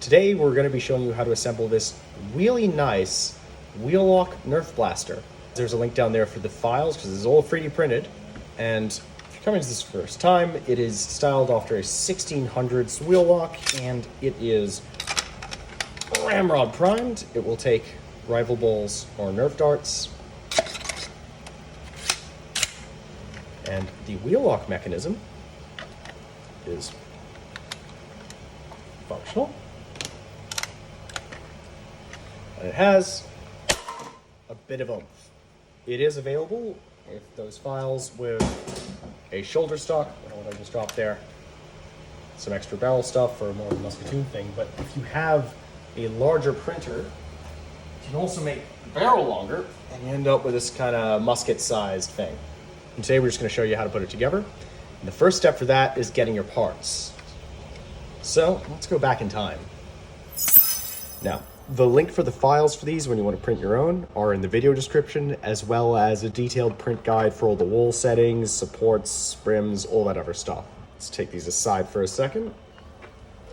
Today we're going to be showing you how to assemble this really nice Wheellock Nerf blaster. There's a link down there for the files because it's all 3D printed, and if you're coming to this first time, it is styled after a 1600s Wheellock and it is ramrod primed. It will take rival balls or Nerf darts, and the Wheellock mechanism is functional. And it has a bit of oomph. It is available with those files with a shoulder stock, what I just dropped there, some extra barrel stuff for more of a Musketeer thing, but if you have a larger printer, you can also make the barrel longer and you end up with this kind of musket-sized thing. And today we're just going to show you how to put it together. And the first step for that is getting your parts. So let's go back in time. Now, the link for the files for these when you want to print your own are in the video description, as well as a detailed print guide for all the wool settings, supports, sprims, all that other stuff. Let's take these aside for a second.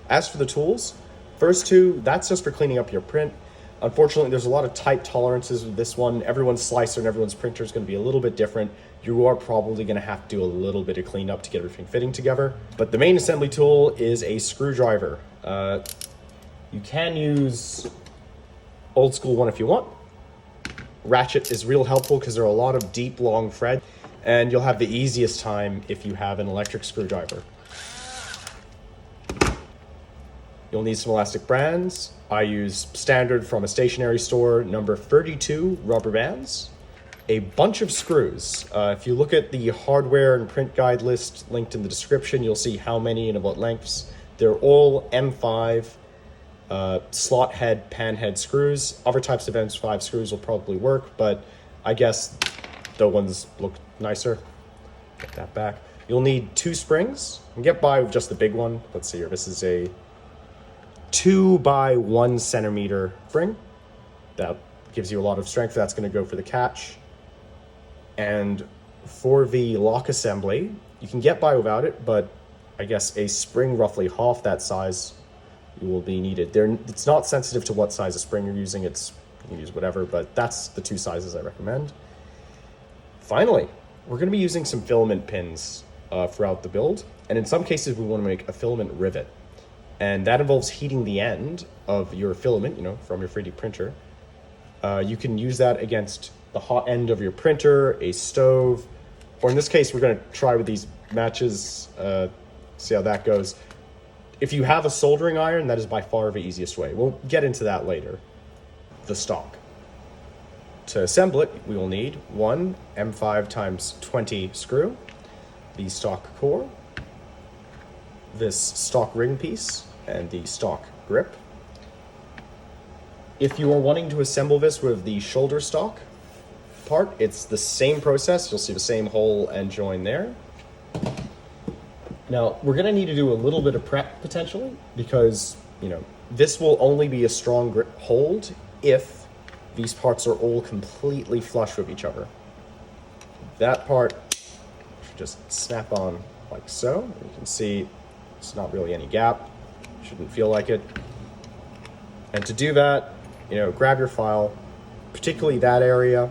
As for the tools, first two, that's just for cleaning up your print. Unfortunately, there's a lot of type tolerances with this one. Everyone's slicer and everyone's printer is going to be a little bit different. You are probably going to have to do a little bit of cleanup to get everything fitting together. But the main assembly tool is a screwdriver. You can use old school one if you want. Ratchet is real helpful because there are a lot of deep, long thread, and you'll have the easiest time if you have an electric screwdriver. You'll need some elastic bands. I use standard from a stationery store, number 32 rubber bands, a bunch of screws. If you look at the hardware and print guide list linked in the description, you'll see how many and what lengths. They're all M5 slot head, pan head screws. Other types of M5 screws will probably work, but I guess the ones look nicer. Get that back. You'll need 2 springs. You can get by with just the big one. Let's see here. This is a 2 by 1 centimeter spring. That gives you a lot of strength. That's going to go for the catch. And for the lock assembly, you can get by without it, but I guess a spring roughly half that size will be needed. It's not sensitive to what size of spring you're using. You can use whatever, but that's the 2 sizes I recommend. Finally, we're going to be using some filament pins throughout the build, and in some cases we want to make a filament rivet, and that involves heating the end of your filament, from your 3D printer. You can use that against the hot end of your printer, a stove, or in this case we're going to try with these matches, see how that goes. If you have a soldering iron, that is by far the easiest way. We'll get into that later. The stock. To assemble it, we will need 1 M5 times 20 screw, the stock core, this stock ring piece, and the stock grip. If you are wanting to assemble this with the shoulder stock part, it's the same process. You'll see the same hole and join there. Now, we're going to need to do a little bit of prep potentially because, this will only be a strong grip hold if these parts are all completely flush with each other. That part should just snap on like so. You can see it's not really any gap. Shouldn't feel like it. And to do that, grab your file, particularly that area,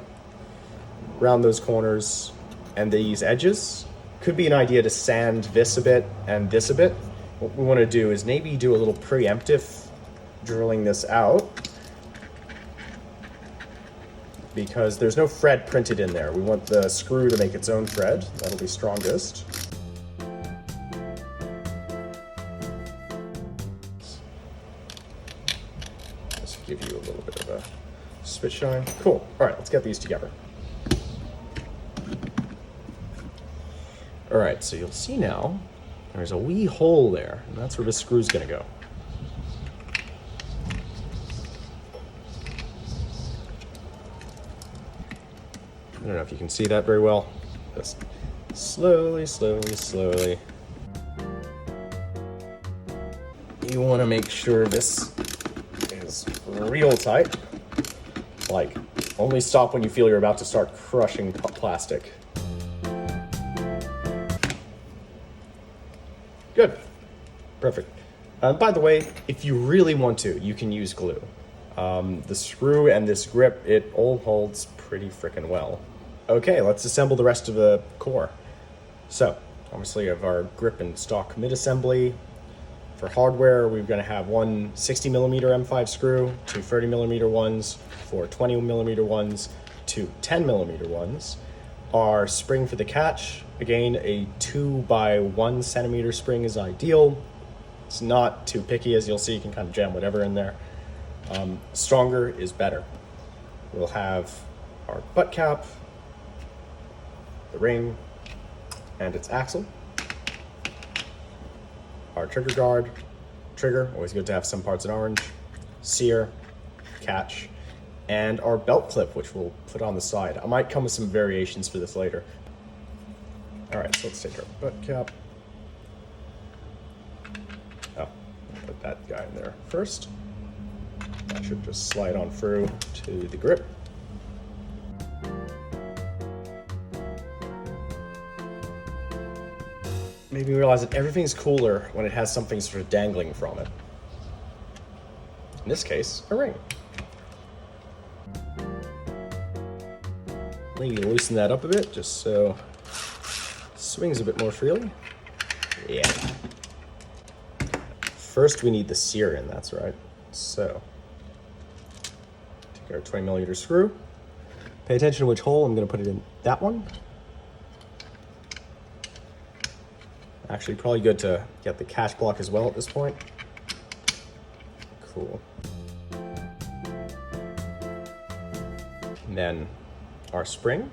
around those corners and these edges. Could be an idea to sand this a bit and this a bit. What we want to do is maybe do a little preemptive drilling this out because there's no thread printed in there. We want the screw to make its own thread. That'll be strongest. Just give you a little bit of a spit shine. Cool. All right, let's get these together. All right, so you'll see now there's a wee hole there, and that's where the screw's gonna go. I don't know if you can see that very well. Just slowly, slowly, slowly. You want to make sure this is real tight. Like, only stop when you feel you're about to start crushing plastic. Good. Perfect. By the way, if you really want to, you can use glue. The screw and this grip, it all holds pretty freaking well. Okay, let's assemble the rest of the core. So, obviously we have our grip and stock mid-assembly. For hardware, we're going to have one 60mm M5 screw, two 30mm ones, four 20mm ones, two 10mm ones. Our spring for the catch, again, a 2 by 1 centimeter spring is ideal. It's not too picky, as you'll see, you can kind of jam whatever in there. Stronger is better. We'll have our butt cap, the ring, and its axle. Our trigger guard, trigger, always good to have some parts in orange, sear, catch, and our belt clip, which we'll put on the side. I might come with some variations for this later. All right, so let's take our butt cap. Oh, I'll put that guy in there first. That should just slide on through to the grip. Made me realize that everything's cooler when it has something sort of dangling from it. In this case, a ring. Maybe loosen that up a bit, just so it swings a bit more freely. Yeah. First we need the sear in, that's right. So, take our 20mm screw. Pay attention to which hole, I'm gonna put it in that one. Actually, probably good to get the catch block as well at this point. Cool. And then our spring.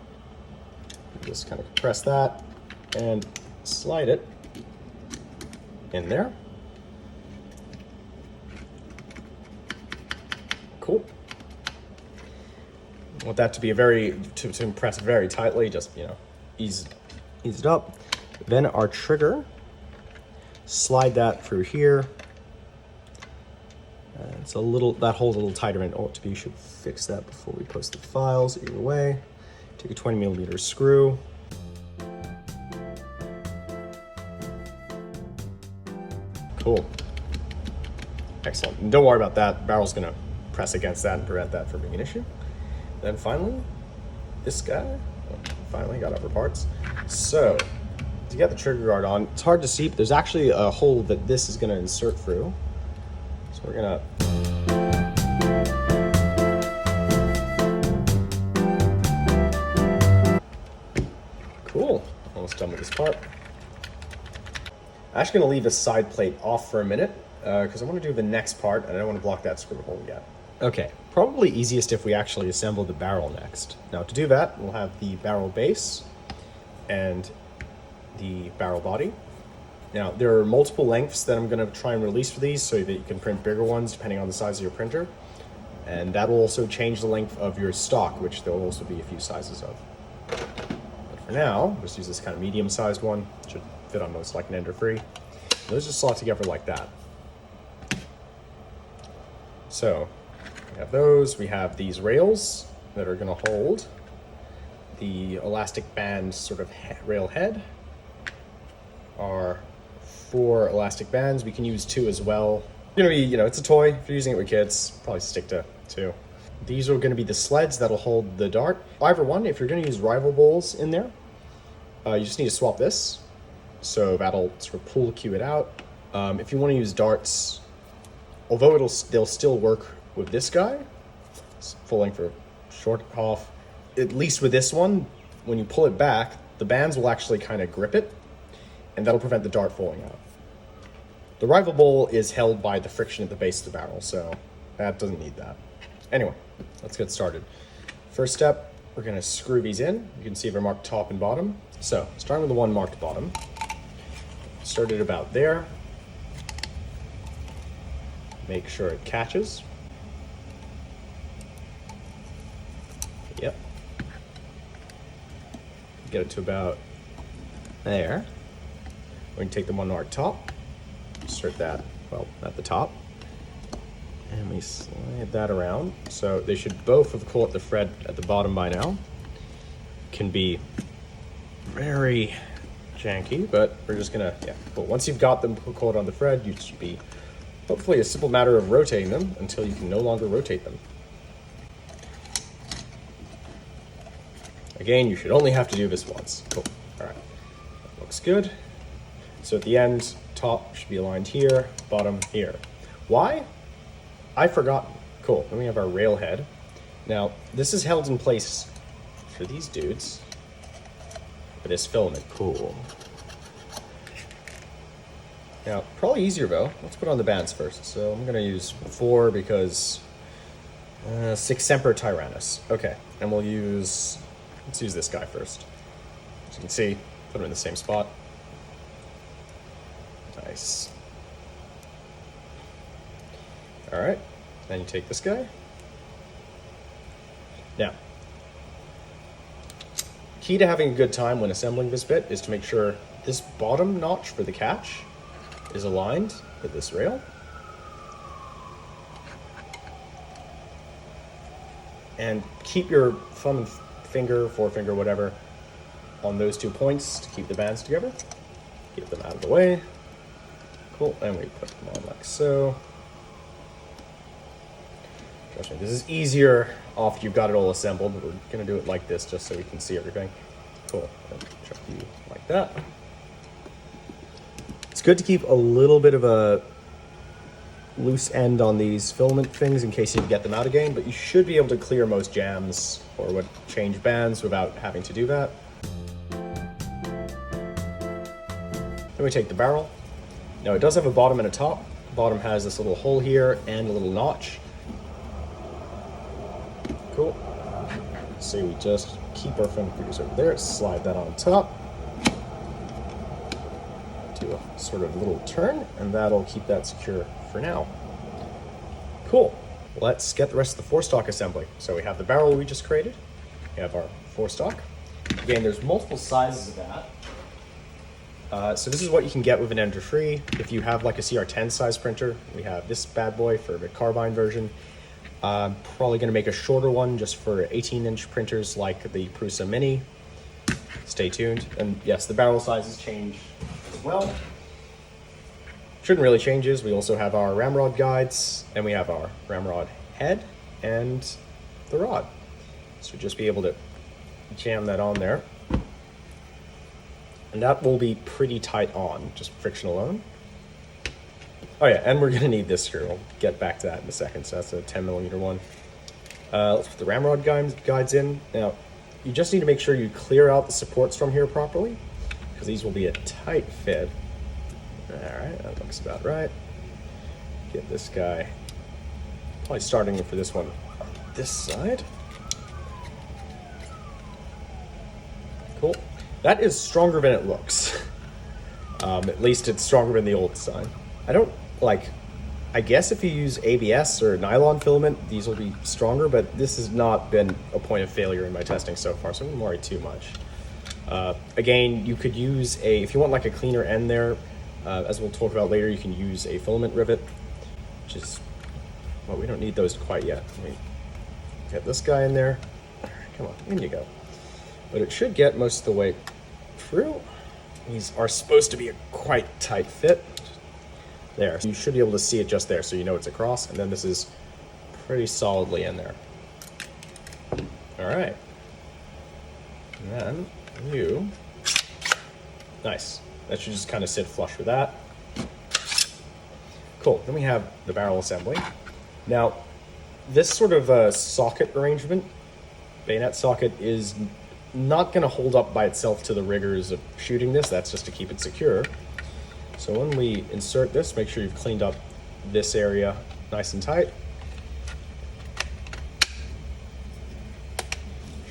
Just kind of press that and slide it in there. Cool. I want that to be to impress very tightly, just, you know, ease it up. Then our trigger, slide that through here. It's a little, that hole's a little tighter than it ought to be. Should fix that before we post the files. Either way, take a 20mm screw. Cool. Excellent. And don't worry about that. The barrel's gonna press against that and prevent that from being an issue. Then finally, this guy. Oh, finally got upper parts. So, to get the trigger guard on, it's hard to see, but there's actually a hole that this is gonna insert through. So we're gonna cool. Almost done with this part. I'm actually gonna leave the side plate off for a minute because I want to do the next part and I don't want to block that screw hole yet. Okay, probably easiest if we actually assemble the barrel next. Now to do that, we'll have the barrel base and the barrel body. Now there are multiple lengths that I'm going to try and release for these so that you can print bigger ones depending on the size of your printer, and that will also change the length of your stock, which there will also be a few sizes of. But for now, just use this kind of medium-sized one. It should fit on most, like an ender free. Those just slot together like that. So we have those. We have these rails that are going to hold the elastic band sort of rail head. Are 4 elastic bands. We can use 2 as well. It's gonna be, you know, it's a toy. If you're using it with kids, probably stick to 2. These are gonna be the sleds that'll hold the dart. Either one, if you're gonna use rival bowls in there, you just need to swap this. So that'll sort of pull cue it out. If you wanna use darts, although they'll still work with this guy, it's full length for short off, at least with this one, when you pull it back, the bands will actually kind of grip it, and that'll prevent the dart falling out. The rival bowl is held by the friction at the base of the barrel, so that doesn't need that. Anyway, let's get started. First step, we're gonna screw these in. You can see they're marked top and bottom. So, starting with the one marked bottom, start it about there. Make sure it catches. Yep. Get it to about there. We can take the one marked top, insert that, well, at the top, and we slide that around. So they should both have caught the thread at the bottom by now. Can be very janky, but we're just gonna, yeah. But once you've got them caught on the thread, you should be hopefully a simple matter of rotating them until you can no longer rotate them. Again, you should only have to do this once. Cool. All right. That looks good. So at the end, top should be aligned here, bottom here. Why? I've forgotten. Cool. Then we have our rail head. Now, this is held in place for these dudes by this filament. Cool. Now, probably easier though. Let's put on the bands first. So I'm going to use 4 because 6 Semper Tyrannus. Okay, and we'll use, let's use this guy first. As you can see, put him in the same spot. Nice. All right, then you take this guy. Now, key to having a good time when assembling this bit is to make sure this bottom notch for the catch is aligned with this rail. And keep your thumb and finger, forefinger, whatever, on those 2 points to keep the bands together. Get them out of the way. Cool, and we put them on like so. Trust me, this is easier after you've got it all assembled, but we're gonna do it like this just so we can see everything. Cool, and chuck you like that. It's good to keep a little bit of a loose end on these filament things in case you get them out again, but you should be able to clear most jams or change bands without having to do that. Then we take the barrel. Now it does have a bottom and a top. The bottom has this little hole here and a little notch. Cool. So we just keep our fingers over there, slide that on top. Do a sort of little turn, and that'll keep that secure for now. Cool. Let's get the rest of the forestock assembly. So we have the barrel we just created. We have our forestock. Again, there's multiple sizes of that. So this is what you can get with an Ender 3. If you have like a CR10 size printer, we have this bad boy for the carbine version. Probably going to make a shorter one just for 18-inch printers like the Prusa Mini. Stay tuned. And yes, the barrel sizes change as well. Shouldn't really change is we also have our ramrod guides, and we have our ramrod head and the rod. So just be able to jam that on there. And that will be pretty tight on, just friction alone. Oh yeah, and we're gonna need this screw. We'll get back to that in a second. So that's a 10mm one. Let's put the ramrod guides in. Now, you just need to make sure you clear out the supports from here properly, because these will be a tight fit. All right, that looks about right. Get this guy, probably starting for this one on this side. Cool. That is stronger than it looks. At least it's stronger than the old design. I guess if you use ABS or nylon filament, these will be stronger, but this has not been a point of failure in my testing so far, so I wouldn't worry too much. Again, you could use if you want like a cleaner end there, as we'll talk about later, you can use a filament rivet, which is, well, we don't need those quite yet. Let me get this guy in there. Come on, in you go. But it should get most of the way through. These are supposed to be a quite tight fit. There, so you should be able to see it just there so you know it's across, and then this is pretty solidly in there. All right. And then you, nice. That should just kind of sit flush with that. Cool, then we have the barrel assembly. Now, this sort of socket arrangement, bayonet socket, is not gonna hold up by itself to the rigors of shooting this. That's just to keep it secure. So when we insert this, make sure you've cleaned up this area nice and tight.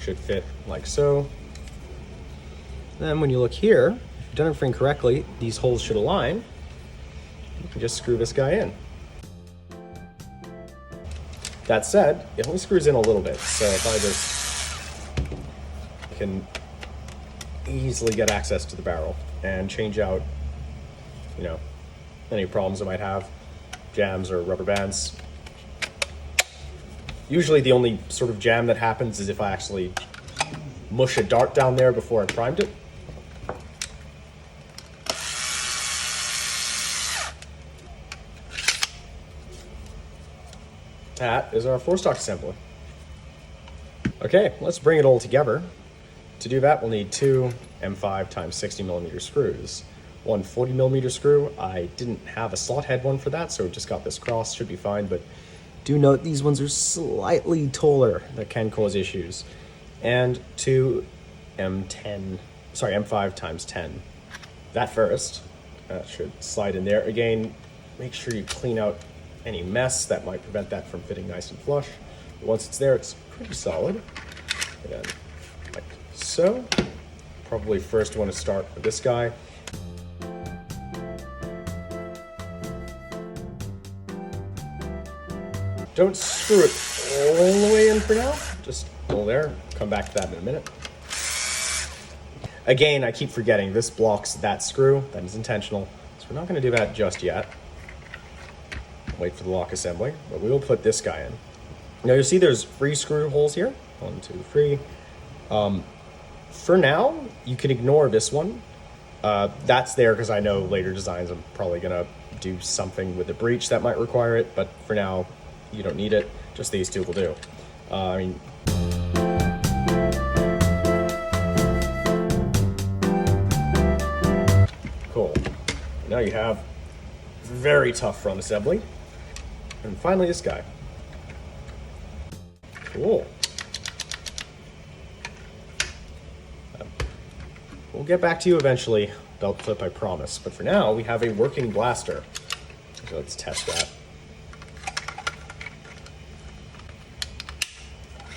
Should fit like so. Then when you look here, if you've done everything correctly, these holes should align. You can just screw this guy in. That said, it only screws in a little bit, so if I just can easily get access to the barrel and change out, you know, any problems I might have, jams or rubber bands. Usually the only sort of jam that happens is if I actually mush a dart down there before I primed it. that is our floor stock assembly. Okay, let's bring it all together. To do that, we'll need two M5 times 60mm screws. One 40mm screw. I didn't have a slot head one for that, so just got this cross, should be fine, but do note these ones are slightly taller. That can cause issues. And two M5 times 10. That first. That should slide in there. Again, make sure you clean out any mess that might prevent that from fitting nice and flush. But once it's there, it's pretty solid. And then, like so. Probably first want to start with this guy. Don't screw it all the way in for now. Just pull there. Come back to that in a minute. Again, I keep forgetting this blocks that screw. That is intentional. So we're not going to do that just yet. Wait for the lock assembly, but we will put this guy in. Now you'll see there's 3 screw holes here. 1, 2, 3. For now, you can ignore this one. That's there because I know later designs I'm probably going to do something with the breech that might require it, but for now, you don't need it. Just these two will do. Cool. Now you have very tough front assembly. And finally this guy. Cool. We'll get back to you eventually, belt clip, I promise. But for now, we have a working blaster. So let's test that.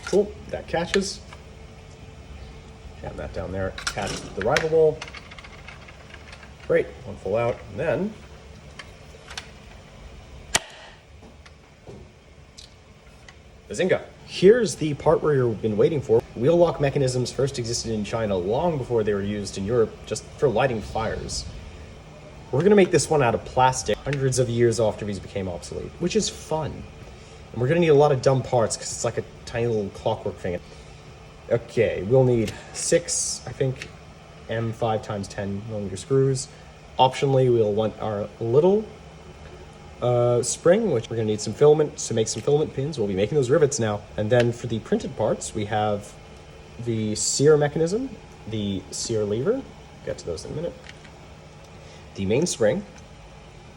Cool, that catches. Jam that down there, catches the rival bowl. Great, one full out, and then bazinga. Here's the part where you've been waiting for. Wheellock mechanisms first existed in China long before they were used in Europe just for lighting fires. We're gonna make this one out of plastic hundreds of years after these became obsolete, which is fun. And we're gonna need a lot of dumb parts because it's like a tiny little clockwork thing. Okay, we'll need 6, I think, M5 times 10mm screws. Optionally, we'll want our little spring, which we're gonna need some filament to make some filament pins. We'll be making those rivets now. And then for the printed parts, we have the sear mechanism, the sear lever, get to those in a minute, the main spring,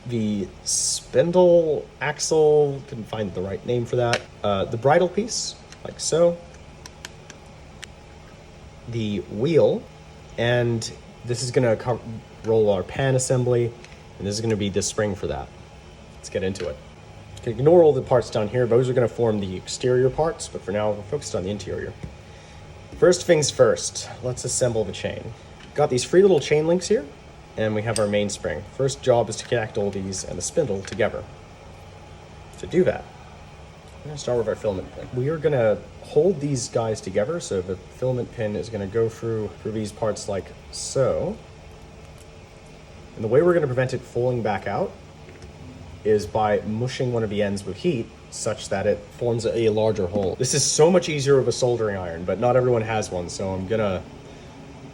the spindle axle, couldn't find the right name for that, the bridle piece, like so, the wheel, and this is gonna roll our pan assembly, and this is gonna be the spring for that. Let's get into it. You can ignore all the parts down here. Those are gonna form the exterior parts, but for now, we're focused on the interior. First things first, let's assemble the chain. Got these 3 little chain links here, and we have our mainspring. First job is to connect all these and the spindle together. To do that, we're gonna start with our filament pin. We are gonna hold these guys together, so the filament pin is gonna go through these parts like so. And the way we're gonna prevent it falling back out is by mushing one of the ends with heat such that it forms a larger hole. This is so much easier with a soldering iron, but not everyone has one, so I'm gonna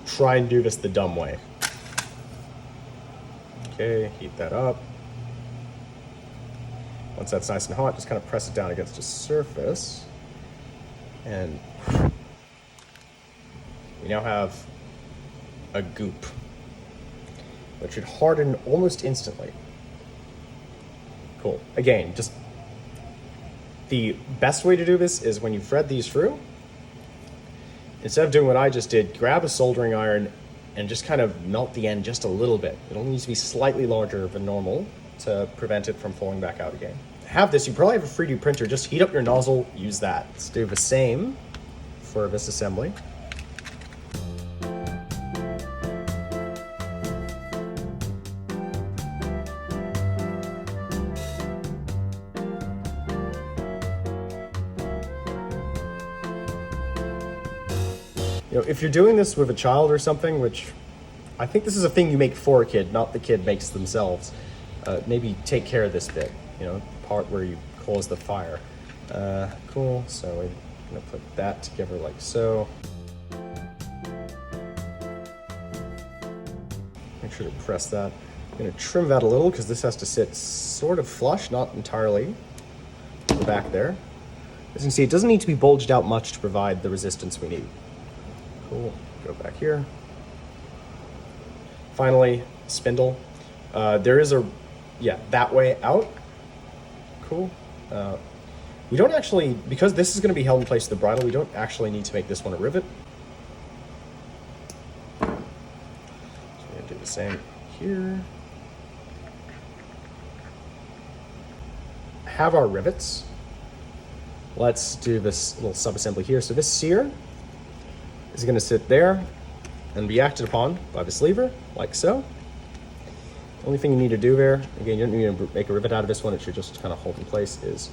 try and do this the dumb way. Okay, heat that up. Once that's nice and hot, just kind of press it down against the surface. And we now have a goop that should harden almost instantly. Cool. Again, just the best way to do this is when you thread these through, instead of doing what I just did, grab a soldering iron and just kind of melt the end just a little bit. It only needs to be slightly larger than normal to prevent it from falling back out again. To have this, you probably have a 3D printer. Just heat up your nozzle, use that. Let's do the same for this assembly. You know, if you're doing this with a child or something, which I think this is a thing you make for a kid, not the kid makes themselves, maybe take care of this bit, you know, the part where you cause the fire. Cool, so we're gonna put that together like so. Make sure to press that. I'm gonna trim that a little because this has to sit sort of flush, not entirely. the back there. As you can see, it doesn't need to be bulged out much to provide the resistance we need. Cool, go back here. Finally, spindle. There is a, yeah, that way out. Cool. We don't actually, because this is going to be held in place with the bridle, we don't actually need to make this one a rivet. So we're going to do the same here. Have our rivets. Let's do this little sub-assembly here. So this sear is going to sit there and be acted upon by this lever, like so. Only thing you need to do there, again, you don't need to make a rivet out of this one, it should just kind of hold in place, is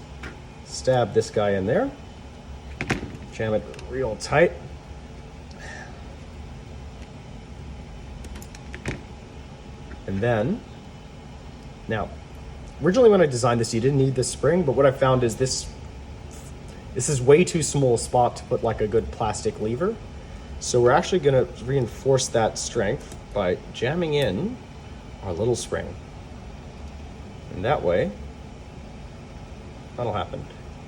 stab this guy in there, jam it real tight. And then, now, originally when I designed this, you didn't need this spring, but what I found is this is way too small a spot to put like a good plastic lever. So we're actually gonna reinforce that strength by jamming in our little spring. And that way, that'll happen.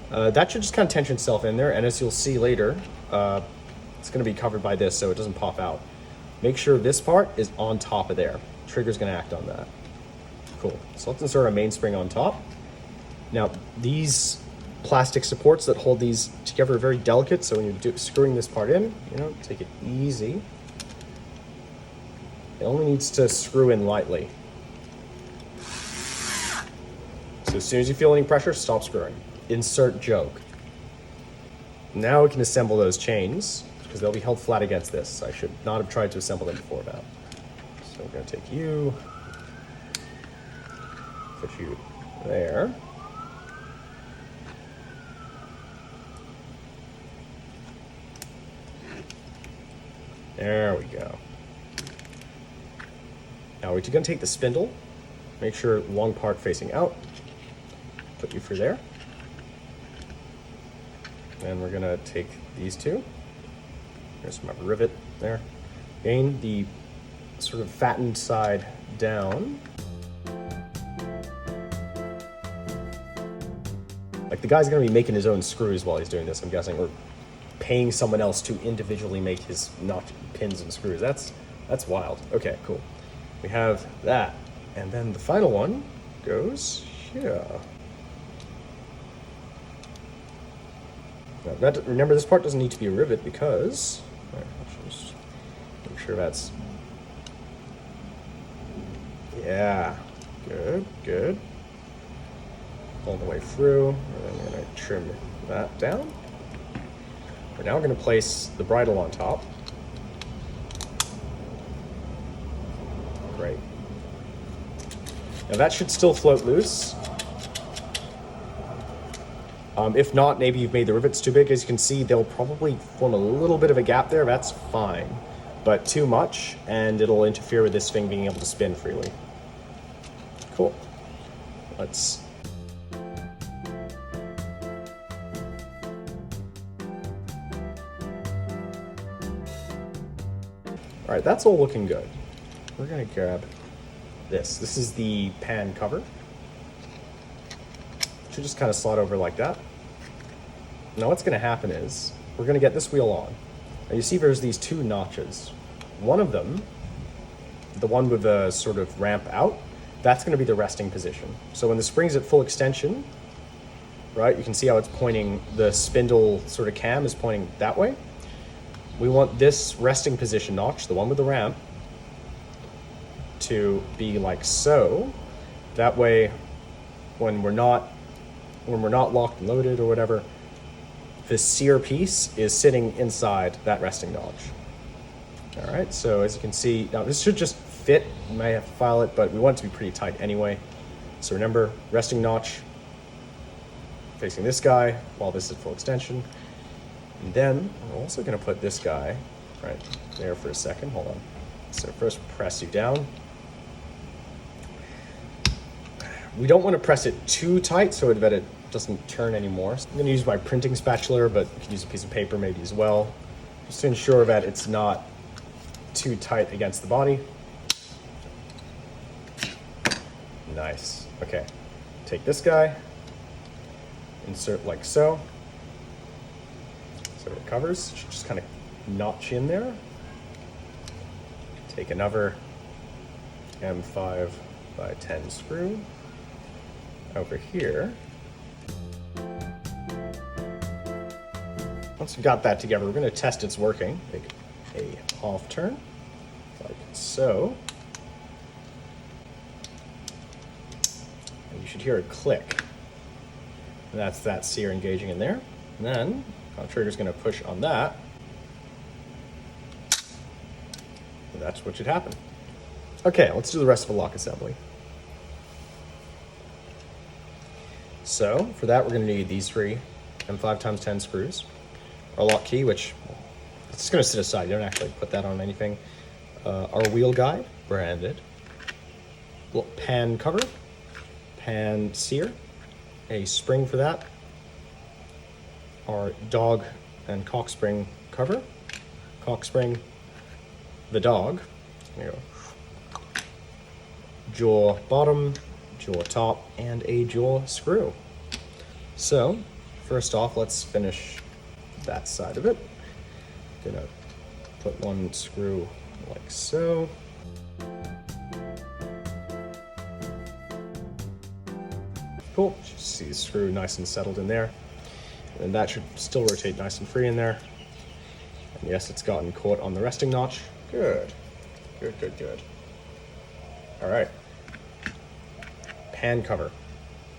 That should just kind of tension itself in there, and as you'll see later, it's gonna be covered by this so it doesn't pop out. Make sure this part is on top of there. Trigger's gonna act on that. Cool, so let's insert our mainspring on top. Now, these plastic supports that hold these together are very delicate, so when you're screwing this part in, take it easy. It only needs to screw in lightly. So as soon as you feel any pressure, stop screwing. Insert joke. Now we can assemble those chains, because they'll be held flat against this. I should not have tried to assemble them before that. So I'm going to take you, put you there. There we go. Now we're going to take the spindle, make sure long part facing out, put you through there. And we're going to take these two. There's my rivet there. Gain the sort of fattened side down. Like the guy's going to be making his own screws while he's doing this, I'm guessing, or paying someone else to individually make his notch pins and screws. That's wild. Okay, cool. We have that. And then the final one goes here. Now remember, this part doesn't need to be a rivet because, let's just make sure that's, yeah, good. All the way through. And I'm going to trim that down. We're now going to place the bridle on top. Great. Now that should still float loose. If not, maybe you've made the rivets too big. As you can see, they'll probably form a little bit of a gap there. That's fine. But too much, and it'll interfere with this thing being able to spin freely. Cool. Let's... All right, that's all looking good. We're gonna grab this. This is the pan cover. Should just kind of slot over like that. Now what's gonna happen is, we're gonna get this wheel on. Now you see there's these two notches. One of them, the one with the sort of ramp out, that's gonna be the resting position. So when the spring's at full extension, right, you can see how it's pointing, the spindle sort of cam is pointing that way. We want this resting position notch, the one with the ramp, to be like so. That way, when we're not locked and loaded or whatever, the sear piece is sitting inside that resting notch. All right, so as you can see, now this should just fit. You may have to file it, but we want it to be pretty tight anyway. So remember, resting notch facing this guy while this is full extension. And then we're also going to put this guy right there for a second. Hold on. So first press you down. We don't want to press it too tight so that it doesn't turn anymore. So I'm going to use my printing spatula, but you can use a piece of paper maybe as well, just to ensure that it's not too tight against the body. Nice. Okay. Take this guy. insert like so. So it covers, just kind of notch in there. Take another M5 by 10 screw over here. Once we've got that together, we're going to test it's working. Make a half turn, like so. And you should hear it click. And that's that sear engaging in there. And then our trigger's going to push on that. And that's what should happen. Okay, let's do the rest of the lock assembly. So for that, we're going to need these three M5x10 screws. Our lock key, which it's just going to sit aside. You don't actually put that on anything. Our wheel guide, branded. Pan cover, pan sear, a spring for that. Our dog and cock spring cover, cock spring, the dog. There you go. Jaw bottom, jaw top, and a jaw screw. So first off, let's finish that side of it. Gonna put one screw like so. Cool, just see the screw nice and settled in there. And that should still rotate nice and free in there. And yes, it's gotten caught on the resting notch. Good, good, good, good. All right, pan cover.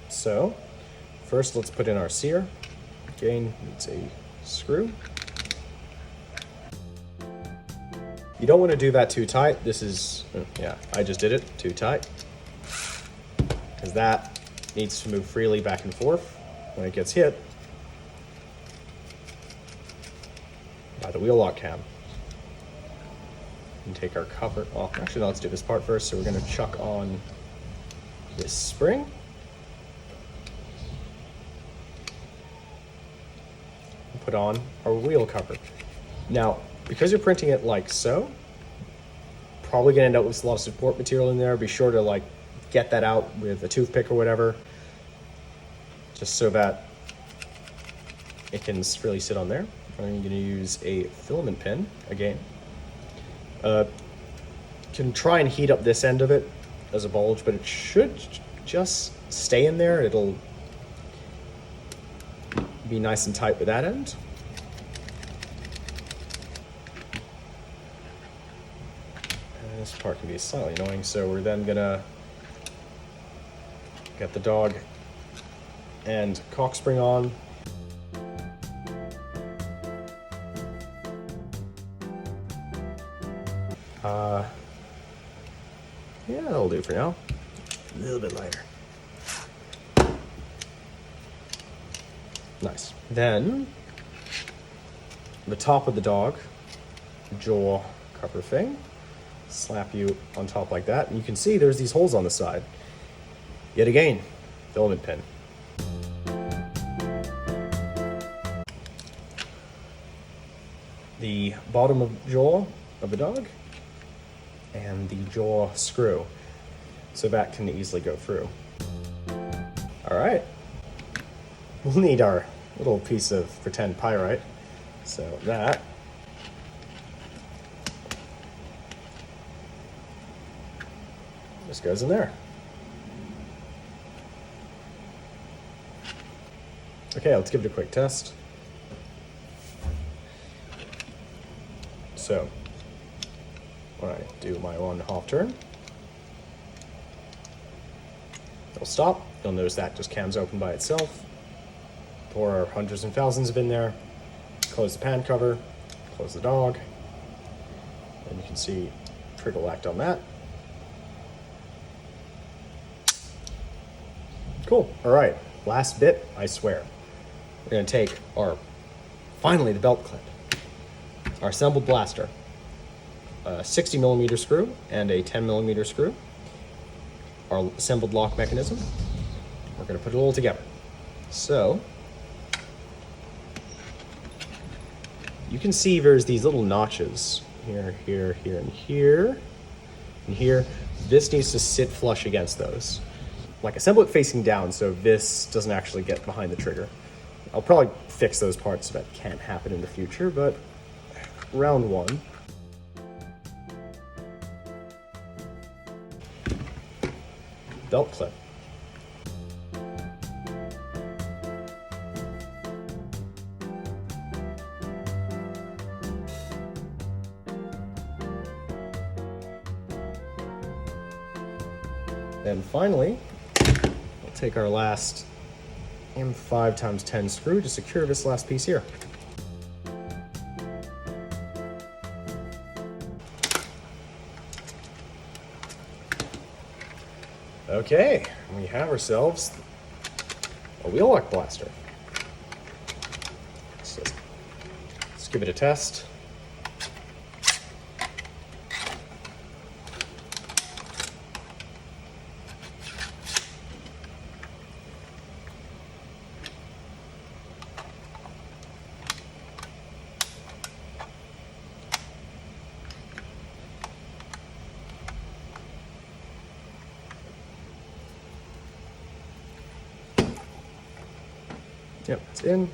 So first let's put in our sear. Again, needs a screw. You don't want to do that too tight. This is, yeah, I just did it too tight. Because that needs to move freely back and forth when it gets hit by the wheel lock cam. And take our cover off. Actually, no, let's do this part first. So we're going to chuck on this spring. Put on our wheel cover. Now, because you're printing it like so, probably gonna end up with a lot of support material in there. Be sure to like get that out with a toothpick or whatever, just so that it can really sit on there. I'm gonna use a filament pin again. Can try and heat up this end of it as a bulge, but it should just stay in there. It'll be nice and tight with that end. And this part can be slightly annoying, so we're then gonna get the dog and cock spring on. Yeah, that'll do for now. A little bit lighter. Nice. Then the top of the dog jaw cover thing, slap you on top like that, and you can see there's these holes on the side. Yet again, filament pin. The bottom of jaw of the dog and the jaw screw, so that can easily go through. All right. We'll need our little piece of pretend pyrite. So that just goes in there. Okay, let's give it a quick test. So when I do my 1/2 turn, it'll stop. You'll notice that just cams open by itself. Pour our hundreds and thousands of in there. Close the pan cover, close the dog, and you can see trickle act on that. Cool. All right, last bit, I swear. We're gonna take our, finally the belt clip, our assembled blaster, a 60mm screw and a 10mm screw, our assembled lock mechanism. We're gonna put it all together. So, you can see there's these little notches here, here, here, and here, and here. This needs to sit flush against those. like assemble it facing down so this doesn't actually get behind the trigger. I'll probably fix those parts so that can't happen in the future, but round one. Belt clip. And finally, we'll take our last M5 x 10 screw to secure this last piece here. Okay, we have ourselves a Wheellock blaster. So let's give it a test. Yep, it's in.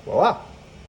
Voila.